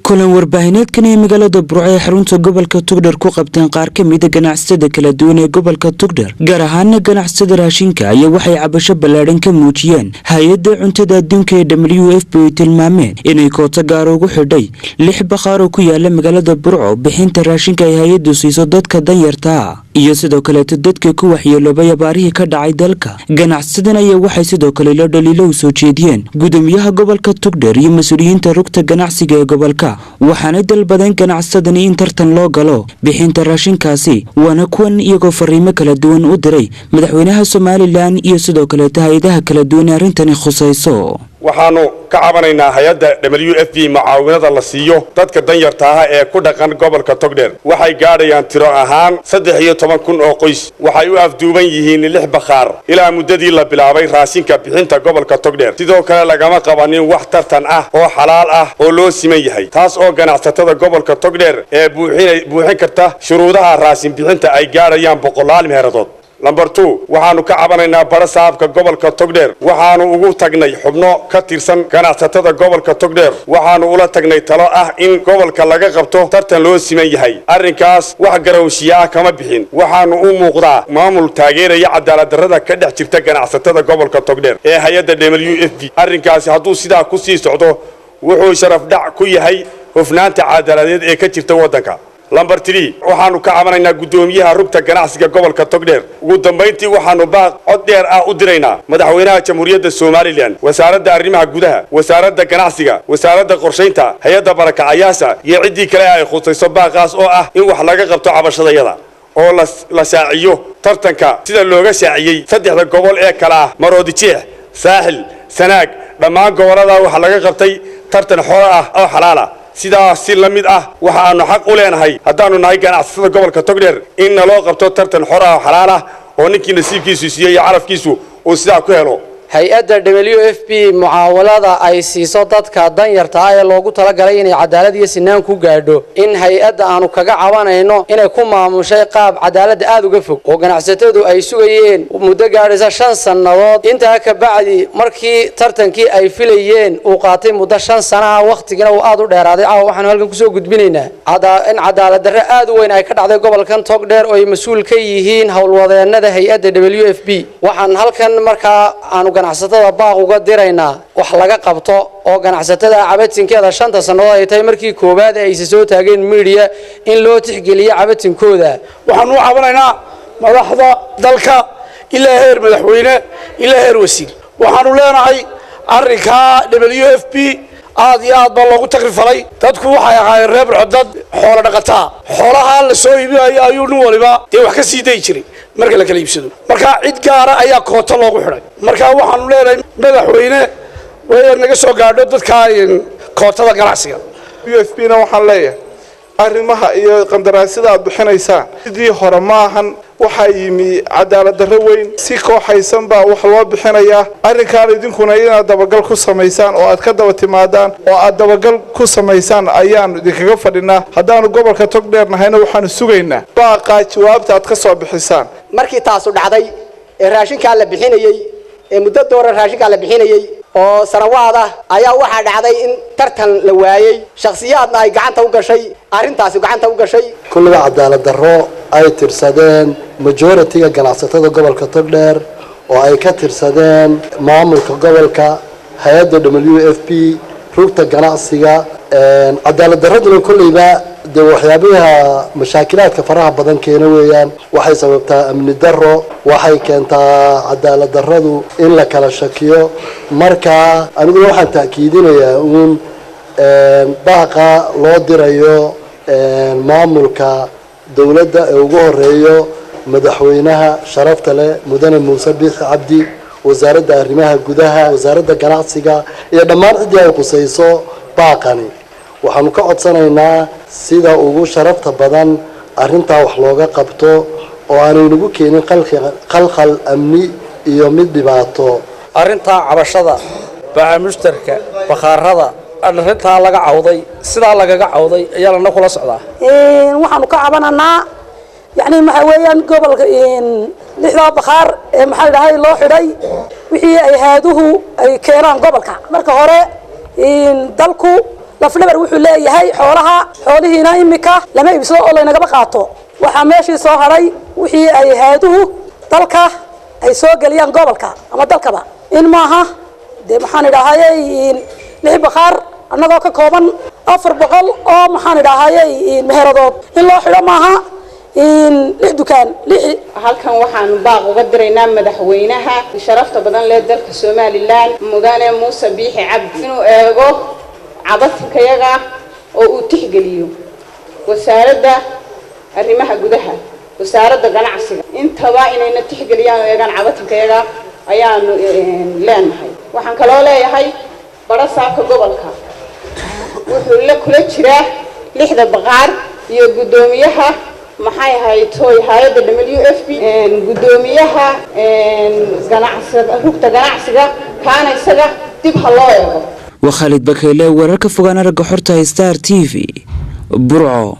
kulan warbaahineedkan ee magaalada Burco ee xarunta gobolka Togdheer ku qabteen qaar ka mid ah ganacsatada kala duwan ee gobolka Togdheer gaar ahaan ganacsatada raashinka ayaa waxay cabasho ballaaran ka muujiyeen hay'adda cuntada adduunka ee WFP tilmaameen inay koota gaar ugu xidhay 6 bakhaar oo ku yaala magaalada Burco bixinta raashinka ay hay'addu siiso dadka danyarta ah iyo sidoo kale dadka ku waxyeeloobay abaarihii ka dhacay dalka ganacsadan ayaa waxay sidoo kale la dhaliilo soo jeediyeen gudoomiyaha gobolka Togdheer iyo mas'uuliyiinta rugta ganacsiga ee gobolka waxaana dalbadeen ganacsadan in tartan loo galo bixinta raashinkaasi wana kuwan iyagoo fariimo kala duwan u diray madaxweynaha Soomaaliland iyo sidoo kale hay'adaha kala duwan arintani khusayso waxaanu ka cabanaynaa hay'adda WFP macaawinada la siiyo dadka danyarta ah ee ku dhaqan gobolka Togdheer waxay gaadhayaan tiro ahaan 13,000 oo qoys waxay u afduuban yihiin 6 bakhaar ilaa muddadii la bilaabay raashinka bixinta gobolka Togdheer sidoo kale lagama qabanin wax tartan ah oo xalaal ah oo loo siman yahay taas oo ganacsatada gobolka Togdheer ee buuxin karta shuruudaha raashin bixinta ay gaadhayaan boqolaal meeradood Number 2 waxaanu ka cabanaynaa barasaabka gobolka Togdheer waxaanu ugu tagnay xubno ka tirsan ganacsatada gobolka Togdheer waxaanu ula tagnay talo ah in gobolka laga qabto tartan loo siman yahay arrinkaas wax garawshiya kama bixin waxaanu u muuqdaa maamul taageeraya cadaalad darrada ka dhex jirta ganacsatada gobolka Togdheer ee hay'adda WFP arrinkaas hadduu sidaa ku sii socdo wuxuu sharaf dhac ku yahay hufnaanta cadaaladeed ee ka jirta wadanka Number 3 waxaanu ka cabanaynaa gudoomiyaha rugta ganacsiga gobolka Togdheer ugu dambeyntii waxaanu baaq cod dheer ah u diraynaa madaxweynaha jamhuuriyadda Soomaaliland wasaaradda arrimaha gudaha wasaaradda ganacsiga wasaaradda qorsheynta hay'adda barakacayaasha iyo cidii kale ay khusayso baaqaas oo ah in wax laga qabto cabashadayada oo la saaciyo tartanka sida looga saaciyay 3 gobol ee kala ah Maroodijeex Saaxil Sanaag dhammaan gobolada waxa laga qabtay tartan xor ah oo xalaal ah sidaas si la mid ah waxa aanu xaq u leenahay haddaanu nahay ganacsatada gobolka Togdheer in loo qabto tartan xor ah oo xalaal ah oo ninkii nasiibkiisu siiyay carafkiisu uu sidaa ku helo hay'adda WFP mucaawalada ay siiso dadka danyarta ah ee loogu talagalay inay cadaalad iyo sinaan ku gaadho in hay'adda aanu kaga cabanayno inay ku maamushay qaab cadaalad aad uga fog oo ganacsatadu ay sugayeen muddo gaadhaysa 5 sanadood intaa ka bacdi markii tartankii ay filayeen uu qaatay muddo 5 sano ah waqtigina uu aad u dheeraaday waxaan halkan ku soo gudbinaynaa in cadaalad darro aad u weyn ay ka dhacday gobolkan Togdheer oo ay mas'uul ka yihiin howlwadeenada hay'adda WFP waxaan halkan markaa aanu ganacsatada baaq uga diraynaa wax laga qabto oo ganacsatada cabatinkeeda 5 sanadood ay tahay markii koobaad ay soo taageen media in loo tixgeliyo cabatinkooda waxaan u cabanaynaa madaxda dalka ilaa heer madaxweyne ilaa heer wasiir waxaanu leenahay arrinka WFP aad iyo aad baa loogu tagrifalay dadku waxay ahaayeen reer codad xoolo dhaqataa xoolaha la soo iibinayo ayuu nin waliba wax ka sii day jiray marka la kala iibsado marka cid gaar ah ayaa koota loogu xidhay marka waxaanu leenahay madaxweyne way naga soo gaadho dadka kootada ganacsiga WFP na waxaan leeyahay arrimaha iyo qandaraasyada aad bixinaysaan sidii hore maahan waxa yimi cadaalad darro weyn si kooxaysan baa wax loo bixinayaa arrinkan idinkuna inaad dabagal ku sameysaan oo aad ka daba timaadaan oo aad dabagal ku sameysaan ayaan idinkaga fadhinaa haddaanu gobolka Togdheer nahayna waxaanu sugaynaa baaqa jawaabta aad ka soo bixisaan markii taas u dhacday ee raashinka la bixinayay ee muddo door raashinka la bixinayay oo sanawaad ah ayaa waxa dhacday in tartan la waayay shakhsiyaadna ay gacanta u gashay arintaasi gacanta u gashay kulliga cadaalad darro ay tirsadeen majority-ga ganacsatada gobolka Togdheer oo ay ka tirsadeen maamulka gobolka hay'adda WFP rugta ganacsiga cadaalad darraduna kulliba waxyaabaha mashaakilaadka faraha badan keena weeyaan waxay sababtaa amni darro waxay keentaa cadaalad darradu in la kala shakiyo marka anigu waxaan taakiidinayaa baaqa loo dirayo maamulka dawladda ee ugu horeeyo madaxweynaha sharafta leh mudane Muuse Biixi Cabdi wasaaradda arrimaha gudaha wasaaradda ganacsiga iyo dhammaan cidii ay qusayso baaqani waxaanu ka codsanaynaa sida ugu sharafta badan arrinta wax looga qabto oo aanay nagu keenin qalqal amni iyo mid dhibaato arrinta cabashada baa mushtarka bakhaarada arrinta laga cawday sida lagaga cawday ayaa la kula socdaa waxaanu ka cabananaa يعني ما حويان قبل لحظة بخار ما حد هاي الله حدي وحي أي هذه أي كيران قبل كا مركه هراء دلكو laflabar wuxuu leeyahay xoolihiina imika lama iibsado oo laynagaba qaato waxaa meeshii soo haray wixii ay hay'aduhu dalka ay soo geliyaan gobolka ama dalkaba in maaha dee maxaan idhaahayay 6 bakhaar annagoo ka kooban 400 oo maxaan idhaahayay meheradood in loo xidho maaha 6 dukaan halkan waxaan baaq uga diraynaa madaxweynaha sharafta badan leh dalka Soomaaliland mudane Muuse Biixi Cabdi inuu eego cabadkayaga oo uu tixgeliyo wasaaradda arrimaha gudaha wasaaradda ganacsiga intaba inayna tixgeliyaan oo eegaan cabadkayaga ayaanu leenahay waxaan kaloo leeyahay barasaabka gobolka wuxuu la kula jiraa 6 bakhaar iyo gudoomiyaha maxay hay'adda WFP gudoomiyaha rugta ganacsiga kaana isaga dib loo eego وخالد بكيلة ورك فوقنا رجع حرتها ستار تي في برعو